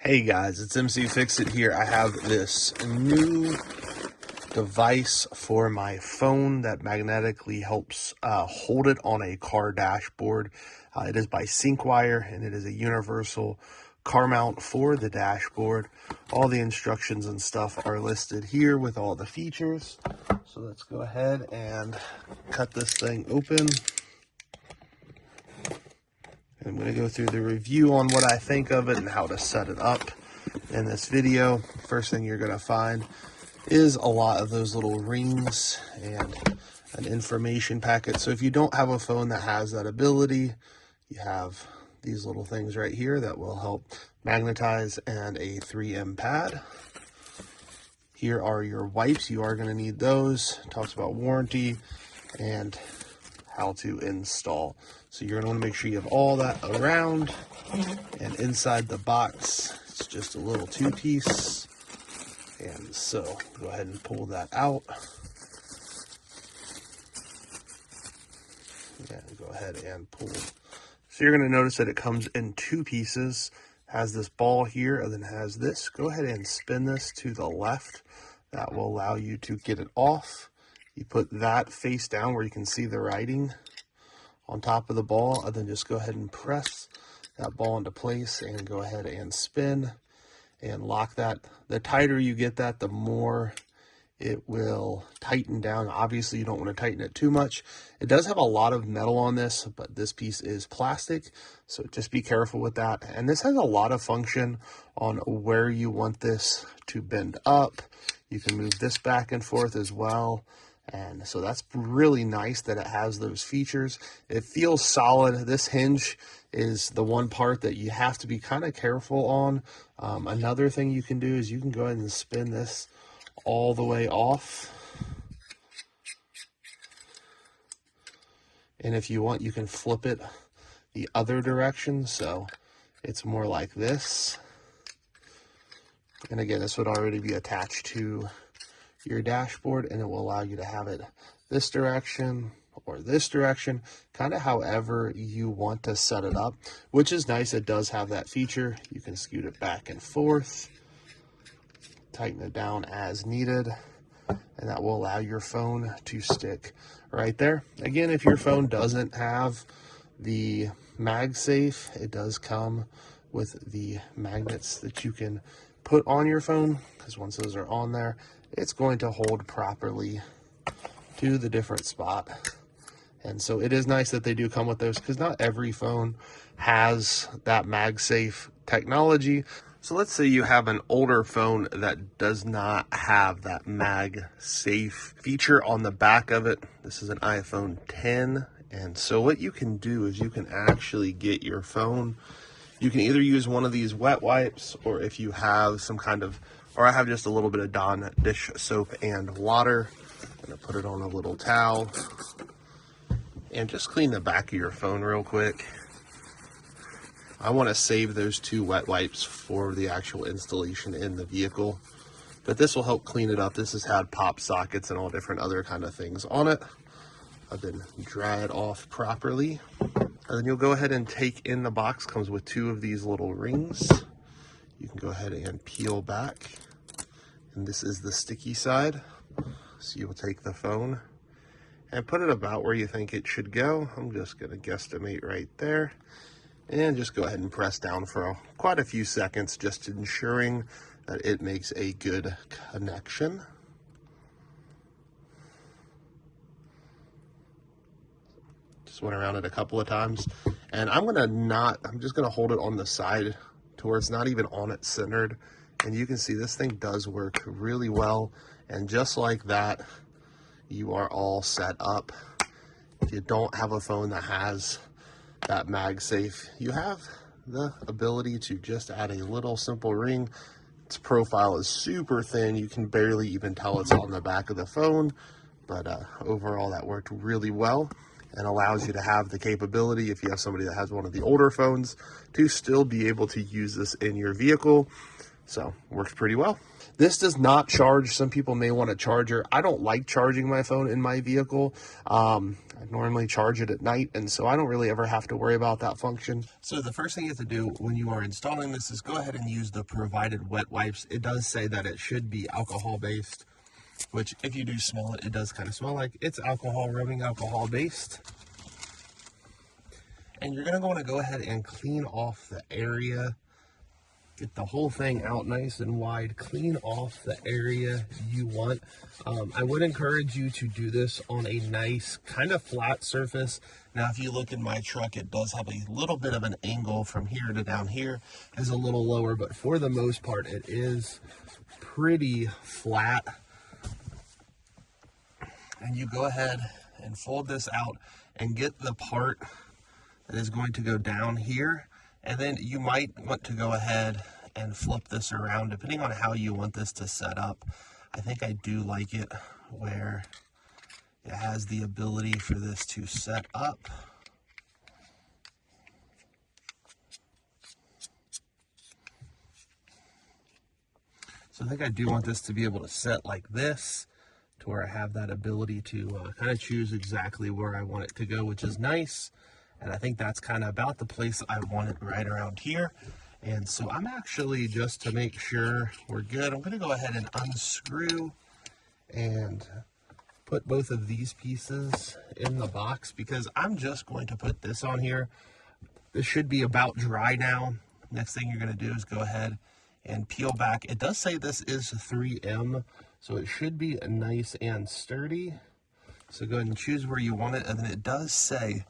Hey guys, it's MC Fix-It here. I have this new device for my phone that magnetically helps hold it on a car dashboard. It is by SYNCWIRE, and it is a universal car mount for the dashboard. All the instructions and stuff are listed here with all the features. So let's go ahead and cut this thing open. I'm going to go through the review on what I think of it and how to set it up in this video. First thing you're going to find is a lot of those little rings and an information packet. So if you don't have a phone that has that ability, you have these little things right here that will help magnetize, and a 3M pad. Here are your wipes. You are going to need those. It talks about warranty and how to install. So you're going to want to make sure you have all that around, and inside the box it's just a little two-piece. And so go ahead and pull that out, and go ahead and pull. So you're going to notice that it comes in two pieces, has this ball here, and then has this. Go ahead and spin this to the left. That will allow you to get it off. You put that face down where you can see the writing on top of the ball, and then just go ahead and press that ball into place and go ahead and spin and lock that. The tighter you get that, the more it will tighten down. Obviously, you don't want to tighten it too much. It does have a lot of metal on this, but this piece is plastic, so just be careful with that. And this has a lot of function on where you want this to bend up. You can move this back and forth as well. And so that's really nice that it has those features. It feels solid. This hinge is the one part that you have to be kind of careful on. Another thing you can do is you can go ahead and spin this all the way off. And if you want, you can flip it the other direction, so it's more like this. And again, this would already be attached to your dashboard, and it will allow you to have it this direction or this direction, kind of however you want to set it up, which is nice. It does have that feature. You can scoot it back and forth, tighten it down as needed, and that will allow your phone to stick right there. Again, if your phone doesn't have the MagSafe, it does come with the magnets that you can put on your phone, because once those are on there, it's going to hold properly to the different spot. And so it is nice that they do come with those, because not every phone has that MagSafe technology. So let's say you have an older phone that does not have that MagSafe feature on the back of it. This is an iPhone 10. And so what you can do is you can actually get your phone. You can either use one of these wet wipes, or if you have some kind of, or I have just a little bit of Dawn dish soap and water. I'm gonna put it on a little towel and just clean the back of your phone real quick. I want to save those two wet wipes for the actual installation in the vehicle, but this will help clean it up. This has had pop sockets and all different other kind of things on it. I've been dry it off properly. And then you'll go ahead and take in the box. Comes with two of these little rings. You can go ahead and peel back. And this is the sticky side. So you'll take the phone and put it about where you think it should go. I'm just going to guesstimate right there. And just go ahead and press down for quite a few seconds, just ensuring that it makes a good connection. Just went around it a couple of times, and I'm just gonna hold it on the side to where it's not even on it centered, and you can see this thing does work really well. And just like that, you are all set up. If you don't have a phone that has that MagSafe, you have the ability to just add a little simple ring. Its profile is super thin. You can barely even tell it's on the back of the phone, but overall that worked really well, and allows you to have the capability, if you have somebody that has one of the older phones, to still be able to use this in your vehicle. So works pretty well. This does not charge. Some people may want a charger. I don't like charging my phone in my vehicle. I normally charge it at night, and so I don't really ever have to worry about that function. So the first thing you have to do when you are installing this is go ahead and use the provided wet wipes. It does say that it should be alcohol based, which if you do smell it, it does kind of smell like it's alcohol, rubbing alcohol based. And you're going to want to go ahead and clean off the area. Get the whole thing out nice and wide. Clean off the area you want. I would encourage you to do this on a nice kind of flat surface. Now, if you look in my truck, it does have a little bit of an angle from here to down here. Is a little lower, but for the most part, it is pretty flat. And you go ahead and fold this out and get the part that is going to go down here. And then you might want to go ahead and flip this around depending on how you want this to set up. I think I do like it where it has the ability for this to set up. So I think I do want this to be able to set like this, to where I have that ability to kind of choose exactly where I want it to go, which is nice. And I think that's kind of about the place I want it, right around here. And so I'm actually, just to make sure we're good, I'm going to go ahead and unscrew and put both of these pieces in the box, because I'm just going to put this on here. This should be about dry now. Next thing you're going to do is go ahead and peel back. It does say this is 3M, so it should be nice and sturdy. So go ahead and choose where you want it. And then it does say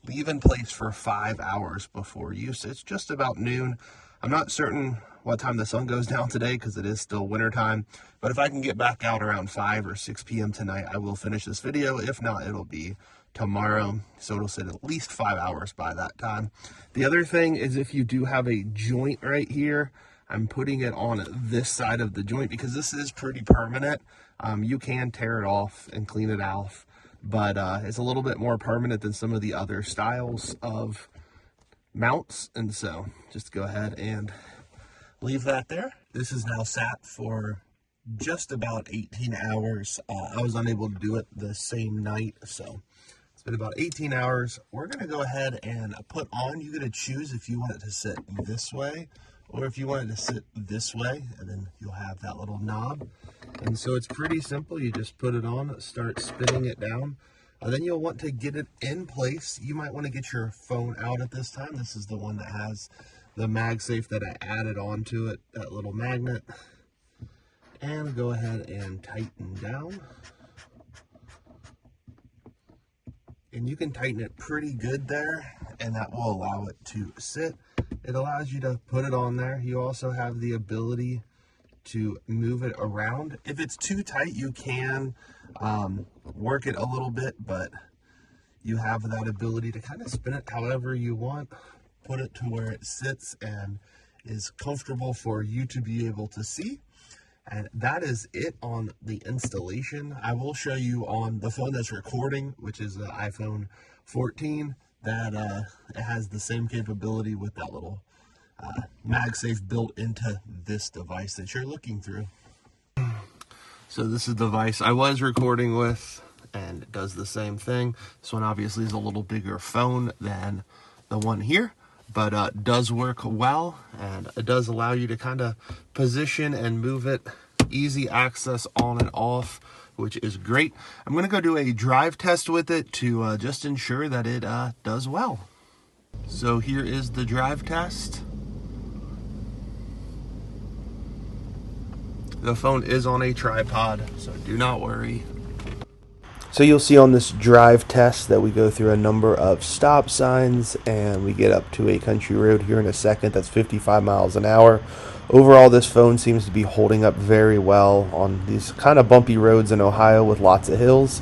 leave in place for 5 hours before use. It's just about noon. I'm not certain what time the sun goes down today because it is still winter time, but if I can get back out around 5 or 6 p.m. tonight, I will finish this video. If not, it'll be tomorrow, so it'll sit at least 5 hours by that time. The other thing is, if you do have a joint right here, I'm putting it on this side of the joint because this is pretty permanent. You can tear it off and clean it off, but it's a little bit more permanent than some of the other styles of mounts. And so just go ahead and leave that there. This is now sat for just about 18 hours. I was unable to do it the same night, so it's been about 18 hours. We're going to go ahead and put on. You're going to choose if you want it to sit this way or if you want it to sit this way, and then you'll have that little knob. And so it's pretty simple. You just put it on, start spinning it down. Then you'll want to get it in place. You might want to get your phone out at this time. This is the one that has the MagSafe that I added onto it, that little magnet. And go ahead and tighten down. And you can tighten it pretty good there, and that will allow it to sit. It allows you to put it on there. You also have the ability to move it around. If it's too tight, you can work it a little bit, but you have that ability to kind of spin it however you want, put it to where it sits and is comfortable for you to be able to see. And that is it on the installation. I will show you on the phone that's recording, which is the iPhone 14, that it has the same capability with that little MagSafe built into this device that you're looking through. So this is the device I was recording with, and it does the same thing. This one obviously is a little bigger phone than the one here, but does work well, and it does allow you to kind of position and move it. Easy access on and off, which is great. I'm going to go do a drive test with it to just ensure that it does well. So here is the drive test. The phone is on a tripod, so do not worry. So you'll see on this drive test that we go through a number of stop signs, and we get up to a country road here in a second that's 55 miles an hour. Overall, this phone seems to be holding up very well on these kind of bumpy roads in Ohio with lots of hills.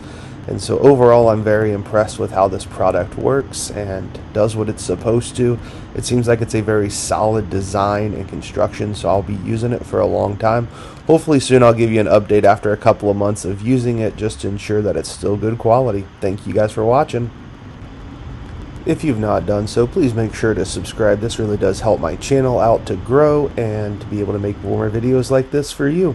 And so overall, I'm very impressed with how this product works and does what it's supposed to. It seems like it's a very solid design and construction, so I'll be using it for a long time. Hopefully soon I'll give you an update after a couple of months of using it, just to ensure that it's still good quality. Thank you guys for watching. If you've not done so, please make sure to subscribe. This really does help my channel out to grow and to be able to make more videos like this for you.